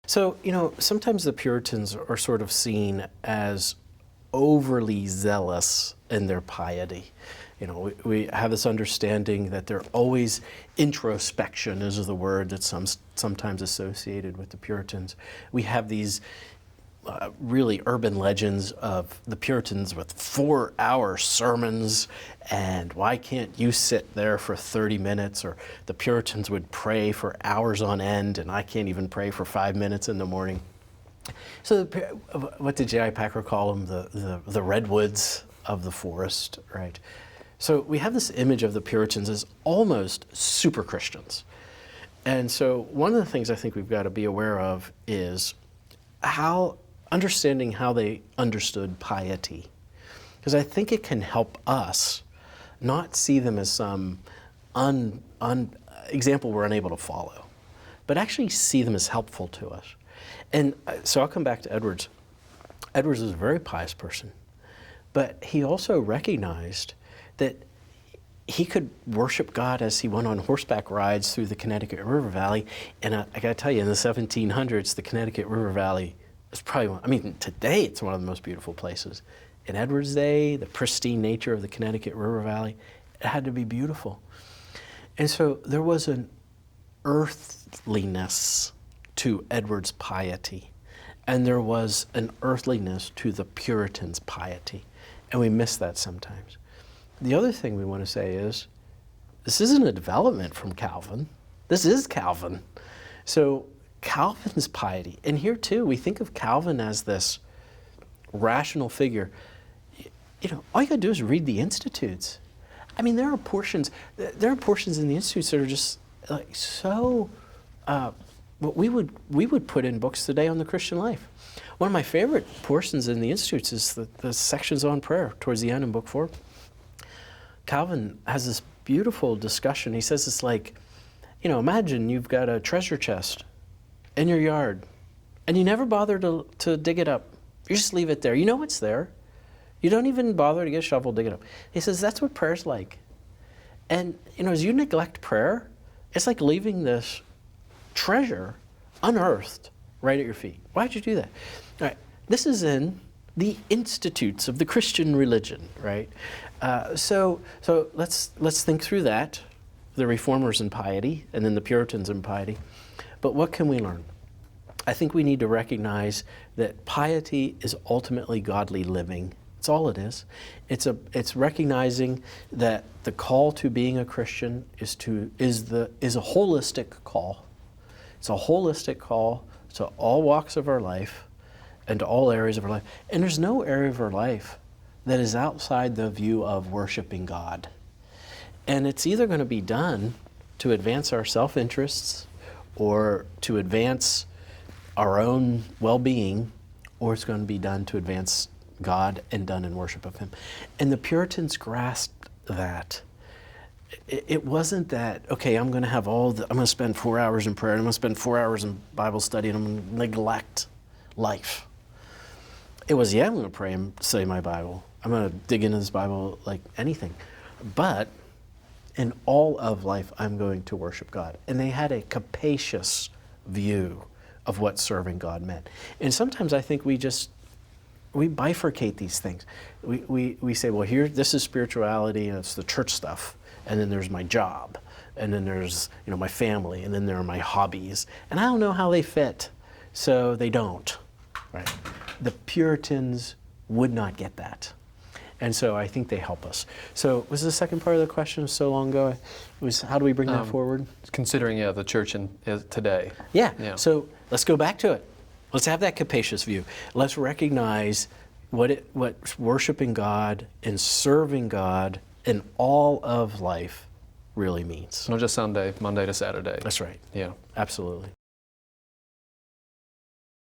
So, sometimes the Puritans are sort of seen as overly zealous in their piety. We have this understanding that they're always introspection is the word that's sometimes associated with the Puritans. We have these really urban legends of the Puritans with 4-hour sermons, and why can't you sit there for 30 minutes? Or the Puritans would pray for hours on end, and I can't even pray for 5 minutes in the morning. So what did J.I. Packer call them? The redwoods of the forest, right? So we have this image of the Puritans as almost super Christians. And so one of the things I think we've got to be aware of is understanding how they understood piety. Because I think it can help us not see them as some example we're unable to follow, but actually see them as helpful to us. And so I'll come back to Edwards. Edwards was a very pious person, but he also recognized that he could worship God as he went on horseback rides through the Connecticut River Valley. And I got to tell you, in the 1700s, the Connecticut River Valley is probably today it's one of the most beautiful places. In Edwards' day, the pristine nature of the Connecticut River Valley, it had to be beautiful. And so there was an earthliness to Edwards' piety, and there was an earthliness to the Puritans' piety, and we miss that sometimes. The other thing we want to say is, this isn't a development from Calvin. This is Calvin. So Calvin's piety, and here too, we think of Calvin as this rational figure. All you got to do is read the Institutes. There are portions in the Institutes that are just like so. What we would put in books today on the Christian life. One of my favorite portions in the Institutes is the sections on prayer towards the end in Book 4. Calvin has this beautiful discussion. He says it's like, imagine you've got a treasure chest in your yard, and you never bother to dig it up. You just leave it there. You know it's there. You don't even bother to get a shovel, dig it up. He says that's what prayer's like. And, as you neglect prayer, it's like leaving this treasure unearthed right at your feet. Why'd you do that? All right, this is in the Institutes of the Christian religion, right? So let's think through that, the Reformers and piety, and then the Puritans and piety. But what can we learn? I think we need to recognize that piety is ultimately godly living. It's all it is. It's recognizing that the call to being a Christian is a holistic call. It's a holistic call to all walks of our life and to all areas of our life. And there's no area of our life that is outside the view of worshiping God. And it's either going to be done to advance our self-interests or to advance our own well-being, or it's going to be done to advance God and done in worship of Him. And the Puritans grasped that. It wasn't that, okay, I'm going to spend 4 hours in prayer, and I'm going to spend 4 hours in Bible study, and I'm going to neglect life. It was, I'm going to pray and study my Bible. I'm going to dig into this Bible like anything. But in all of life, I'm going to worship God. And they had a capacious view of what serving God meant. And sometimes I think we bifurcate these things. We say, well, this is spirituality, and it's the church stuff. And then there's my job. And then there's, my family. And then there are my hobbies. And I don't know how they fit. So they don't, right? The Puritans would not get that. And so I think they help us. So was the second part of the question so long ago? It was how do we bring that forward? Considering the church today. Yeah. So let's go back to it. Let's have that capacious view. Let's recognize what worshiping God and serving God in all of life really means. Not just Sunday, Monday to Saturday. That's right. Yeah. Absolutely.